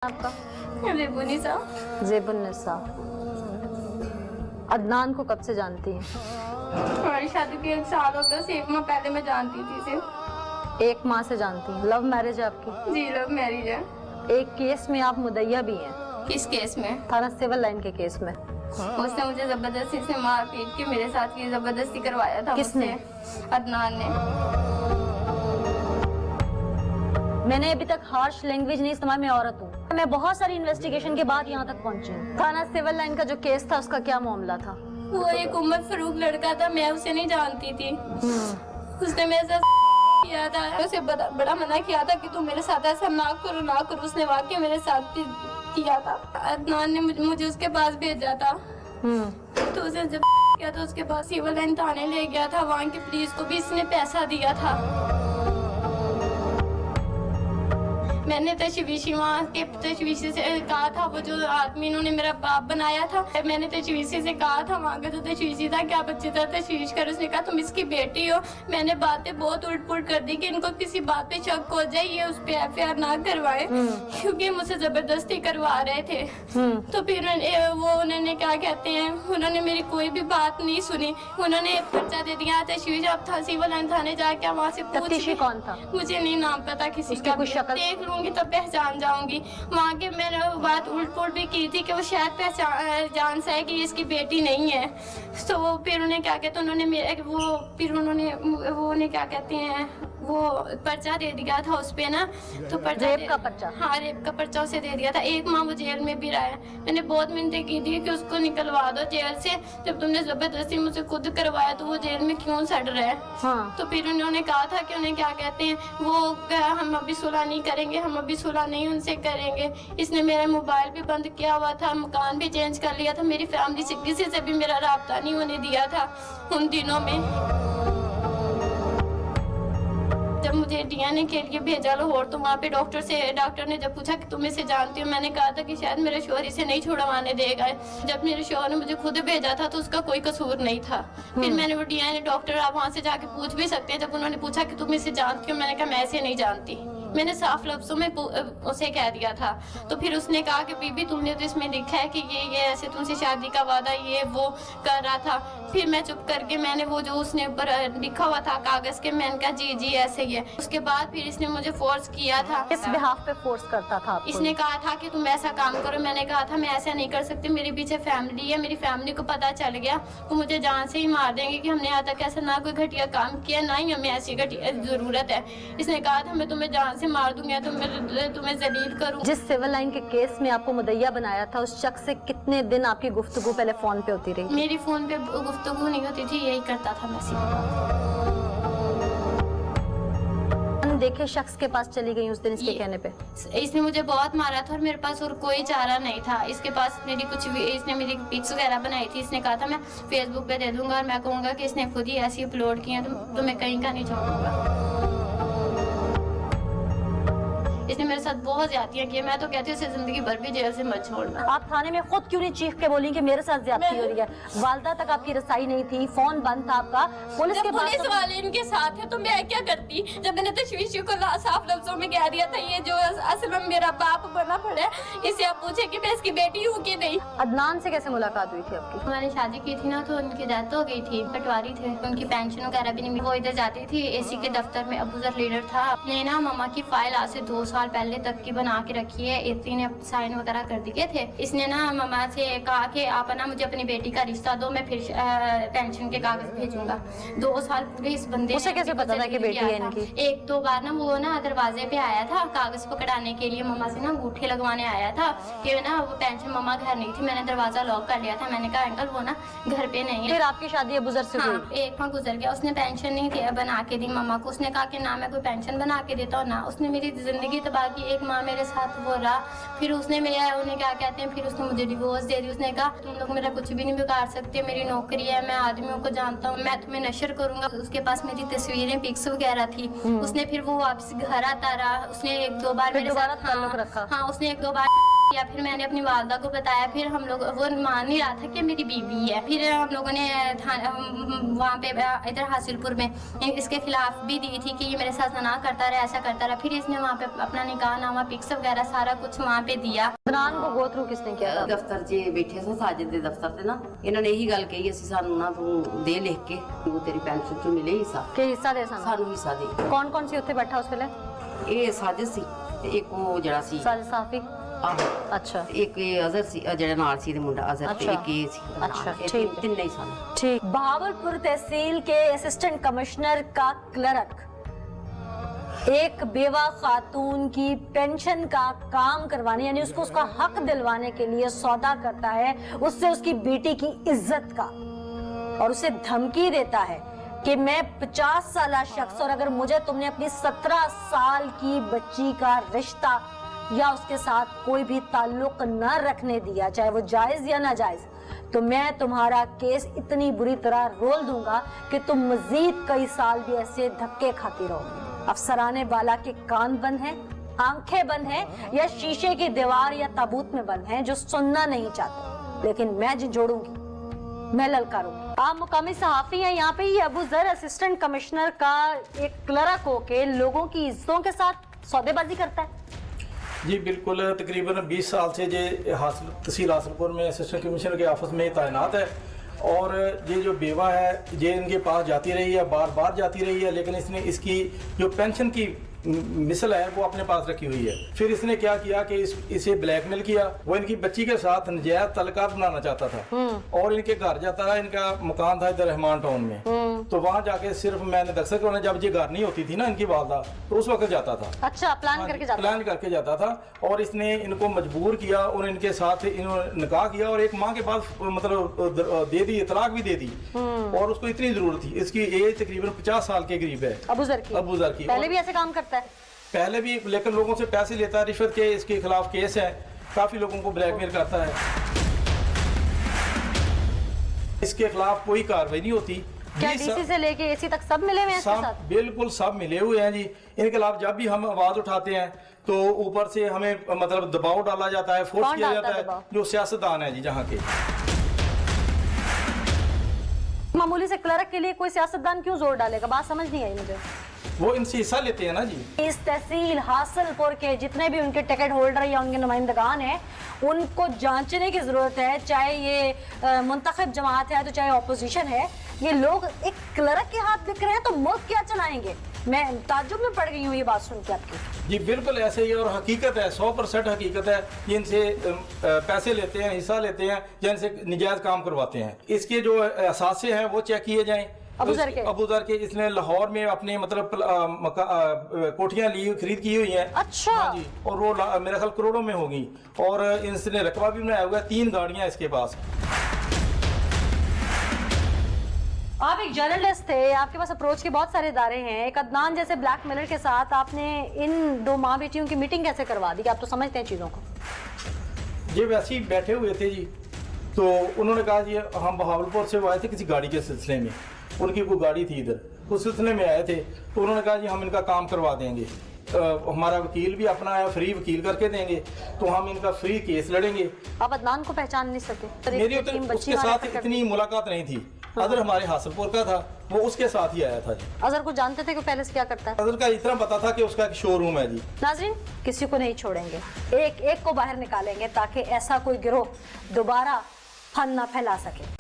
आपका? जेबुनिसा। जेबुन्निसा। अदनान को कब से जानती हैं? हमारी शादी के 1 साल हो गया, 1 माह पहले मैं जानती थी इसे। 1 माह से जानती हैं। लव मैरिज है आपकी? जी लव मैरिज है। एक केस में आप मुदय्या भी हैं। किस केस में? थाना सिविल लाइन के केस में। उसने मुझे जबरदस्ती से मार पीट के मेरे साथ ये जबरदस्ती करवाया था। किसने? अदनान ने। मैंने अभी तक हार्श लैंग्वेज नहीं इस्तेमाल, मैं औरत हूँ। मैं बहुत सारी इन्वेस्टिगेशन के बाद यहाँ तक पहुँची हूँ। थाना सिविल लाइन का जो केस था उसका क्या मामला था? वो एक उमर फरूक लड़का था, मैं उसे नहीं जानती थी। उसने मेरे साथ किया था, उसे बड़ा मना किया था कि तू मेरे साथ ऐसा ना करो। उसने वाकई मेरे साथ भी किया था। अदनान ने मुझे उसके पास भेजा था। तो उसे जब किया तो उसके पास सिविल लाइन थाने ले गया था। वहाँ की पुलिस को भी इसने पैसा दिया था। मैंने तशवीशी वहाँ के तशवीशी से कहा था, वो जो आदमी इन्होंने मेरा बाप बनाया था, मैंने तशवीशी से कहा था, वहाँ का जो तशवीशी था, क्या बच्चे था तशवीश कर। उसने कहा तुम इसकी बेटी हो। मैंने बातें बहुत उल्ट पुलट कर दी कि इनको किसी बात पे शक हो जाए, ये उस पे FIR ना करवाए, क्योंकि मुझसे जबरदस्ती करवा रहे थे। तो फिर उन्होंने क्या कहते हैं, उन्होंने मेरी कोई भी बात नहीं सुनी। उन्होंने पर्चा दे दिया तशवीश। अब था सिविल लाइन थाने जाके वहाँ से पूछ। कौन था? मुझे नहीं नाम पता किसी का। कुछ शक्ल देख लूंगी तो पहचान जाऊंगी। वहाँ के मैंने बात उल्ट पुलट भी की थी कि वो शायद पहचान सा है कि इसकी बेटी नहीं है। तो फिर उन्हें क्या कहते हैं, उन्होंने क्या कहते हैं, वो पर्चा दे दिया था उस पे ना। तो रेप का पर्चा? हाँ रेप का पर्चा उसे दे दिया था। 1 माह वो जेल में भी रहा है। मैंने बहुत मिन्नतें की थी कि उसको निकलवा दो जेल से। जब तुमने जबरदस्ती मुझे खुद करवाया तो वो जेल में क्यों सड़ रहा है? हाँ। तो फिर उन्होंने कहा था कि उन्हें क्या कहते हैं, वो हम अभी सुलह नहीं करेंगे, हम अभी सुलह नहीं उनसे करेंगे। इसने मेरा मोबाइल भी बंद किया हुआ था, मकान भी चेंज कर लिया था। मेरी फैमिली से किसी से भी मेरा राब्ता नहीं होने दिया था उन दिनों में। जब मुझे DNA के लिए भेजा लाहौर, तो वहाँ पे डॉक्टर ने जब पूछा कि तुम इसे जानती हो, मैंने कहा था कि शायद मेरा शोहर इसे नहीं छुड़वाने देगा। जब मेरे शोहर ने मुझे खुद भेजा था तो उसका कोई कसूर नहीं था। फिर मैंने वो DNA डॉक्टर, आप वहाँ से जाके पूछ भी सकते हैं, जब उन्होंने पूछा कि तुम इसे जानती हो, मैंने कहा मैं इसे नहीं जानती। मैंने साफ लफ्जों में उसे कह दिया था। तो फिर उसने कहा कि बीबी तुमने तो इसमें लिखा है कि ये ऐसे तुमसे शादी का वादा ये वो कर रहा था। फिर मैं चुप करके मैंने वो जो उसने ऊपर लिखा हुआ था कागज के, मैंने कहा जी ऐसे ही है। उसके बाद फिर इसने मुझे फोर्स किया था। किस बिहाफ पे फोर्स करता था आपको? इसने कहा था कि तुम ऐसा काम करो। मैंने कहा था मैं ऐसा नहीं कर सकती, मेरे पीछे फैमिली है, मेरी फैमिली को पता चल गया तो मुझे जान से ही मार देंगे कि हमने आज तक ऐसा ना कोई घटिया काम किया, ना ही हमें ऐसी घटिया जरूरत है। इसने कहा था मैं तुम्हें जान से मार दूंगा, तुम्हें जलील करूँ। जिस सिविल लाइन के केस में आपको मुदय्या बनाया था, उस शख्स से कितने दिन आपकी गुफ्तगू पहले फोन पे होती रही? मेरी फोन पे गुफ्तगू नहीं होती थी, यही करता था मैं। देखे शख्स के पास चली गई उस दिन इसके कहने पे? इसने मुझे बहुत मारा था और मेरे पास और कोई चारा नहीं था। इसके पास इसने मेरी पिक्स वगैरह बनाई थी। इसने कहा था मैं फेसबुक पे दे दूंगा और मैं कहूँगा कि इसने खुद ही ऐसी अपलोड की है तो मैं कहीं का नहीं छोड़ूंगा। इसने मेरे साथ बहुत ज्यादतियां की है। मैं तो कहती हूँ इसे जिंदगी भर भी जेल से मत छोड़ना। आप थाने में खुद क्यों नहीं चीख के बोली कि मेरे साथ ज्यादती हो रही है? वालदा तक आपकी रसाई नहीं थी, फोन बंद था आपका, पुलिस वाले इनके साथ है तो मैं क्या करती? जब मैंने तशवीश को साफ लफ्जों में कह दिया था ये जो असल में मेरा बाप बना पड़ा है, इसे आप पूछे कि मैं इसकी बेटी हूँ कि नहीं। अदनान से कैसे मुलाकात हुई थी आपकी? हमारी शादी की थी ना, तो उनकी डेथ हो गई थी, पटवारी थे, उनकी पेंशन वगैरह भी नहीं। वो इधर जाती थी AC के दफ्तर में, अबूजर लीडर था। अपने ना मामा की फाइल आज से 2 साल पहले तक की बना के रखी है। इतनी ने साइन वगैरह कर दिए थे। इसने ना मामा से कहा कि आप ना मुझे अपनी बेटी का रिश्ता दो, मैं फिर पेंशन के कागज भेजूंगा। 2 साल पूरे इस बंदे उसे कैसे पता था कि बेटी है इनकी? 1-2 बार ना वो ना दरवाजे पे आया था कागज पकड़ाने के लिए, मामा से ना अंगूठे लगवाने आया था कि ना वो पेंशन मामा घर नहीं थी। मैंने दरवाजा लॉक कर लिया था। मैंने कहा अंकल वो ना घर पे नहीं है। फिर आपकी शादी अबूजर से हुई? 1 माह गुजर गया। उसने पेंशन नहीं थी बना के दी मामा को। उसने कहा कि ना मैं कोई पेंशन बना के देता हूँ ना। उसने मेरी जिंदगी तबाह की। 1 माह मेरे साथ वो रहा। फिर उसने उन्हें क्या कहते हैं, फिर उसने मुझे डिवोर्स दे दी। उसने कहा तुम लोग मेरा कुछ भी नहीं बिगाड़ सकते, मेरी नौकरी है, मैं आदमियों को जानता हूँ, मैं तुम्हें नशर करूंगा। उसके पास मेरी तस्वीरें पिक्स वगैरह थी। उसने फिर वो वापस घर आता रहा। उसने 1-2 बार मेरे साथ ताल्लुक रखा। हाँ उसने 1-2 बार या फिर मैंने अपनी वालदा को बताया, फिर हम लोग वो मान नहीं रहा था कि मेरी बीवी है। फिर हम लोगों ने वहाँ पे इधर हासिलपुर में इसके खिलाफ भी दी थी कि ये मेरे साथ ना करता रहा, ऐसा करता रहा। फिर इसने वहाँ पे अपना निकाहनामा पिक्स वगैरह सारा कुछ वहाँ पे दिया। अदनान को गो थ्रू किसने किया था? ਦਫ਼ਤਰ 'ਚ ਬੈਠੇ ਸਾਂ ਸਾਜਿਦ ਦੇ ਦਫ਼ਤਰ ਤੇ ਨਾ, ਇਹਨਾਂ ਨੇ ਇਹੀ ਗੱਲ ਕਹੀ, ਅਸੀਂ ਸਾਨੂੰ ਨਾ ਤੂੰ ਦੇ ਲਿਖ ਕੇ, ਉਹ ਤੇਰੀ ਪੈਨਸ਼ਨ 'ਚੋਂ ਮਿਲੇ ਹਿੱਸਾ, कि हिस्सा दे सन। ਸਾਨੂੰ ਹਿੱਸਾ ਦੇ। कौन कौन सी उत्थे बैठा उसके लिए? ਇਹ ਸਾਜਿਦ ਸੀ ਤੇ ਇੱਕ ਉਹ ਜਿਹੜਾ ਸੀ साजिद साफी। ਆਹੋ, अच्छा ਇੱਕ ਇਹ ਅਜ਼ਹਰ ਸੀ, ਜਿਹੜਾ ਨਾਲ ਸੀ ਤੇ ਮੁੰਡਾ ਅਜ਼ਹਰ, ਤੇ अच्छा। ਇੱਕ ਇਹ ਸੀ ਨਾਲ। अच्छा, ਇਹ ठीक। ਤਿੰਨੇ ਹੀ ਸਨ। ठीक। बहावलपुर तहसील के असिस्टेंट कमिश्नर का क्लर्क एक बेवा खातून की पेंशन का काम करवाने, यानी उसको उसका हक दिलवाने के लिए सौदा करता है उससे उसकी बेटी की इज्जत का, और उसे धमकी देता है कि मैं 50 साल शख्स, और अगर मुझे तुमने अपनी 17 साल की बच्ची का रिश्ता या उसके साथ कोई भी ताल्लुक न रखने दिया, चाहे वो जायज या नाजायज, तो मैं तुम्हारा केस इतनी बुरी तरह रोल दूंगा कि तुम मजीद कई साल भी ऐसे धक्के खाती रहोगे। अफसराने वाला के कान बंद हैं, आंखें बंद हैं, या शीशे की दीवार या ताबूत में बंद हैं जो सुनना नहीं चाहते, लेकिन मैं जोड़ूंगी, मैं ललकारूंगी। आप मुकामी सहाफी हैं, यहाँ पे ये अबू जर असिस्टेंट कमिश्नर का एक क्लर्क होके लोगों की इज्जतों के साथ सौदेबाजी करता है। जी बिल्कुल, तकरीबन 20 साल से ये तहसील हासिलपुर में असिस्टेंट कमिश्नर के ऑफिस में तैनात है, और ये जो बेवा है ये इनके पास जाती रही है, बार बार जाती रही है, लेकिन इसने इसकी जो पेंशन की मिसल है वो अपने पास रखी हुई है। फिर इसने क्या किया कि इसे ब्लैकमेल किया। वो इनकी बच्ची के साथ नजायज तल्लुकात बनाना चाहता था, और इनके घर जाता था। इनका मकान था इधर रहमान टाउन में, तो वहाँ जाके सिर्फ मैंने दरअसल करने, जब ये घर नहीं होती थी ना इनकी वालदा, तो उस वक्त जाता था। अच्छा, प्लान करके जाता था। प्लान करके जाता था, और इसने इनको मजबूर किया और इनके साथ इन्होंने निकाह किया, और एक माह के बाद मतलब दे दी, तलाक भी दे दी। और उसको इतनी जरूरत थी, इसकी एज तकरीबन 50 साल के करीब है। अबू जर की पहले भी ऐसे काम करता है? पहले भी, लेकिन लोगों से पैसे लेता है, रिश्वत के इसके खिलाफ केस है, काफी लोगों को ब्लैकमेल करता है। इसके खिलाफ कोई कार्रवाई नहीं होती। क्या डीसी से लेके एसी तक सब मिले हुए हैं इसके साथ? बिल्कुल सब मिले हुए हैं जी। इनके खिलाफ जब भी हम आवाज उठाते हैं तो ऊपर से हमें मतलब दबाव डाला जाता है, फोर्स किया जाता है, जो सियासतदान है जी जहाँ के। मामूली से क्लर्क के लिए कोई सियासतदान क्यों जोर डालेगा? बात समझ नहीं आई मुझे। वो इनसे हिस्सा लेते हैं ना जी। इस तहसील हासिलपुर के जितने भी उनके टिकट होल्डर या उनके नुमाइंदगान हैं, उनको जांचने की जरूरत है। चाहे ये मुंतखब जमात है तो चाहे ऑपोजिशन है, ये लोग एक क्लर्क के हाथ बिक रहे हैं तो मुल्क क्या चलाएंगे? मैं ताज्जुब में पड़ गई हूँ ये बात सुन के आपकी। जी बिल्कुल ऐसे ही, और हकीकत है, 100% हकीकत है। ये इनसे पैसे लेते हैं, हिस्सा लेते हैं, या इनसे निजायज काम करवाते हैं। इसके जो असासे हैं वो चेक किए जाएं। अबू जर के इसने लाहौर में अपने मतलब कोठियां ली, खरीद की हुई हैं। अच्छा। हाँ जी, और वो मेरा ख्याल करोड़ों में होगी, और इसने रकबा भी बनाया हुआ है। 3 गाड़ियां इसके पास। आप एक जर्नलिस्ट थे, आपके पास अप्रोच के बहुत सारे इदारे हैं। एक अदनान जैसे ब्लैकमेलर के साथ आपने इन 2 माँ बेटियों की मीटिंग कैसे करवा दी? आप तो समझते हैं चीज़ों को। ये वैसे ही बैठे हुए थे जी, तो उन्होंने कहा जी हम बहावलपुर से आए थे किसी गाड़ी के सिलसिले में, उनकी कोई गाड़ी थी इधर, उस सिलसिले में आए थे। तो उन्होंने कहा जी हम इनका काम करवा देंगे, हमारा वकील भी अपना है, फ्री वकील करके देंगे, तो हम इनका फ्री केस लड़ेंगे। आप अदनान को पहचान नहीं सके? मेरी उसके साथ इतनी मुलाकात नहीं थी। अजहर हमारे हासिलपुर का था, वो उसके साथ ही आया था जी। अजहर को जानते थे कि पहले से क्या करता है? अजहर का इतना पता था कि उसका एक शोरूम है जी। नाजरीन, किसी को नहीं छोड़ेंगे, एक एक को बाहर निकालेंगे ताकि ऐसा कोई गिरोह दोबारा फन ना फैला सके।